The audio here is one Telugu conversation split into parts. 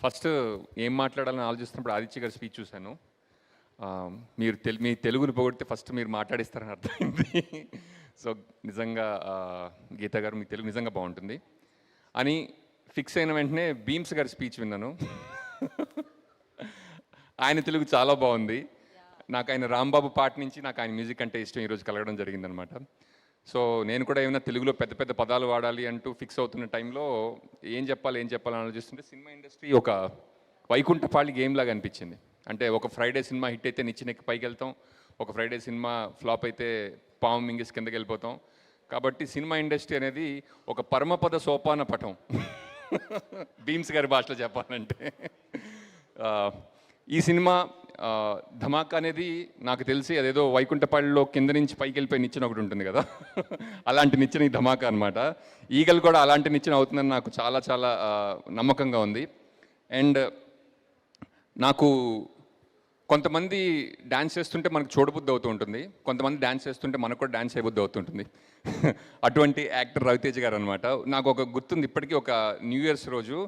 ఫస్ట్ ఏం మాట్లాడాలని ఆలోచిస్తున్నప్పుడు ఆదిత్య గారి స్పీచ్ చూశాను. మీరు మీ తెలుగుని పొగిడితే ఫస్ట్ మీరు మాట్లాడిస్తారని అర్థమైంది. సో నిజంగా గీత గారు మీ తెలుగు నిజంగా బాగుంటుంది అని ఫిక్స్ అయిన వెంటనే భీమ్స్ గారి స్పీచ్ విన్నాను. ఆయన తెలుగు చాలా బాగుంది. నాకు ఆయన రాంబాబు పాట నుంచి నాకు ఆయన మ్యూజిక్ అంటే ఇష్టం ఈరోజు కలగడం జరిగిందనమాట. సో నేను కూడా ఏమైనా తెలుగులో పెద్ద పెద్ద పదాలు వాడాలి అంటూ ఫిక్స్ అవుతున్న టైంలో ఏం చెప్పాలని ఆలోచిస్తుంటే సినిమా ఇండస్ట్రీ ఒక వైకుంఠపాళి గేమ్ లాగా అనిపించింది. అంటే ఒక ఫ్రైడే సినిమా హిట్ అయితే నిచ్చినెక్కి పైకి వెళ్తాం, ఒక ఫ్రైడే సినిమా ఫ్లాప్ అయితే పాము మింగిస్ కిందకి వెళ్ళిపోతాం. కాబట్టి సినిమా ఇండస్ట్రీ అనేది ఒక పరమపద సోపాన పటం. భీమ్స్ గారి భాషలో చెప్పాలంటే ఈ సినిమా ధమాకా అనేది నాకు తెలిసి అదేదో వైకుంఠపాళ్ళలో కింద నుంచి పైకి వెళ్ళిపోయి నిచ్చెన ఒకటి ఉంటుంది కదా, అలాంటి నిచ్చెన ఈ ధమాకా అనమాట. ఈగలు కూడా అలాంటి నిచ్చెన అవుతుందని నాకు చాలా చాలా నమ్మకంగా ఉంది. అండ్ నాకు కొంతమంది డ్యాన్స్ చేస్తుంటే మనకు చూడబుద్ధి అవుతూ ఉంటుంది, కొంతమంది డ్యాన్స్ చేస్తుంటే మనకు కూడా డ్యాన్స్ చేయబుద్ధి అవుతుంటుంది. అటువంటి యాక్టర్ రవితేజ గారు అనమాట. నాకు ఒక గుర్తుంది ఇప్పటికీ, ఒక న్యూ ఇయర్స్ రోజు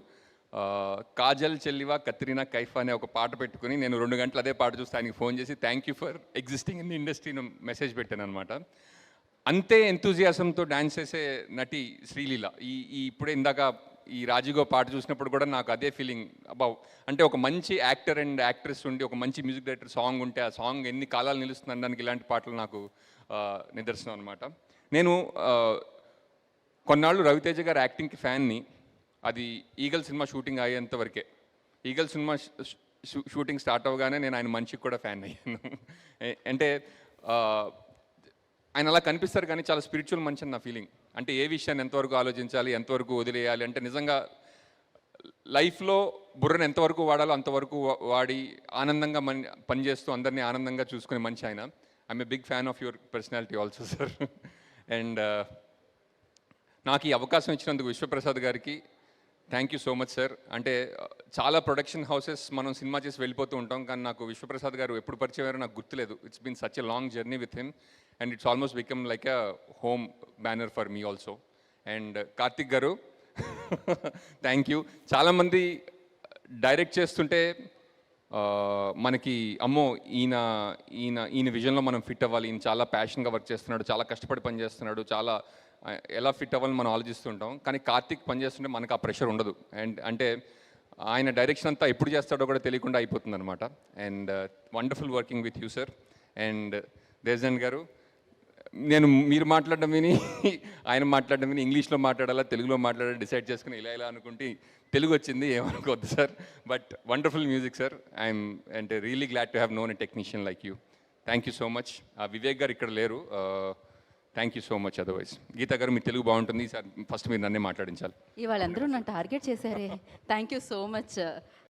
కాజల్ చెల్లివా కత్రినా కైఫ్ అనే ఒక పాట పెట్టుకుని నేను 2 గంటలు అదే పాట చూస్తే ఆయనకి ఫోన్ చేసి thank you for existing in the ఇండస్ట్రీని మెసేజ్ పెట్టాను అనమాట. అంతే ఎంతూజియాసంతో డ్యాన్స్ చేసే నటి శ్రీలీల. ఇప్పుడే ఇందాక ఈ రాజీగో పాట చూసినప్పుడు కూడా నాకు అదే ఫీలింగ్. అంటే ఒక మంచి యాక్టర్ అండ్ యాక్ట్రెస్ ఉండి ఒక మంచి మ్యూజిక్ డైరెక్టర్ సాంగ్ ఉంటే ఆ సాంగ్ ఎన్ని కాలాలు నిలుస్తుంది అనడానికి ఇలాంటి పాటలు నాకు నిదర్శనం అనమాట. నేను కొన్నాళ్ళు రవితేజ గారు యాక్టింగ్కి ఫ్యాన్ని. అది ఈగల్ సినిమా షూటింగ్ అయ్యేంత వరకే. ఈగల్ సినిమా షూటింగ్ స్టార్ట్ అవ్వగానే నేను ఆయన మంచికి కూడా ఫ్యాన్ అయ్యాను. అంటే ఆయన అలా కనిపిస్తారు కానీ చాలా స్పిరిచువల్ మంచి అని నా ఫీలింగ్. అంటే ఏ విషయాన్ని ఎంతవరకు ఆలోచించాలి, ఎంతవరకు వదిలేయాలి, అంటే నిజంగా లైఫ్లో బుర్రను ఎంతవరకు వాడాలో అంతవరకు వాడి ఆనందంగా పనిచేస్తూ అందరినీ ఆనందంగా చూసుకునే మంచి ఆయన. I'm a big fan of your personality also sir. And నాకు ఈ అవకాశం ఇచ్చినందుకు విశ్వప్రసాద్ గారికి thank you so much sir. అంటే చాలా ప్రొడక్షన్ హౌసెస్ మనం సినిమా చేసి వెళ్ళిపోతూ ఉంటాం, కానీ నాకు విశ్వప్రసాద్ గారు ఎప్పుడు పరిచయం అయ్యారో నాకు గుర్తులేదు. It's been such a long journey with him and it's almost become like a home banner for me also. And Karthik garu thank you. చాలామంది డైరెక్ట్ చేస్తుంటే మనకి అమ్మో ఈయన ఈయన ఈయన విజన్లో మనం ఫిట్ అవ్వాలి, ఈయన చాలా ప్యాషన్గా వర్క్ చేస్తున్నాడు, చాలా కష్టపడి పని చేస్తున్నాడు, చాలా ఎలా ఫిట్ అవ్వాలని మనం ఆలోచిస్తుంటాం. కానీ కార్తిక్ పనిచేస్తుంటే మనకు ఆ ప్రెషర్ ఉండదు. అండ్ అంటే ఆయన డైరెక్షన్ అంతా ఎప్పుడు చేస్తాడో కూడా తెలియకుండా అయిపోతుంది అనమాట. And wonderful working with you sir. And Deshan గారు, నేను మీరు మాట్లాడడం విని ఆయన మాట్లాడడం విని ఇంగ్లీష్లో మాట్లాడాలా తెలుగులో మాట్లాడాలా డిసైడ్ చేసుకుని ఇలా అనుకుంటే తెలుగు వచ్చింది, ఏమనుకోవద్దు sir. But wonderful music sir. I'm అంటే really glad to have known a technician like you. Thank you so much. Vivek గారు ఇక్కడ లేరు. Thank you so much. Otherwise Geetha గారు మీ తెలుగు బాగుంటుంది సార్, ఫస్ట్ మీరు నన్నే మాట్లాడించాలి. ఇవాళందరూ నన్ను టార్గెట్ చేశారే. Thank you so much.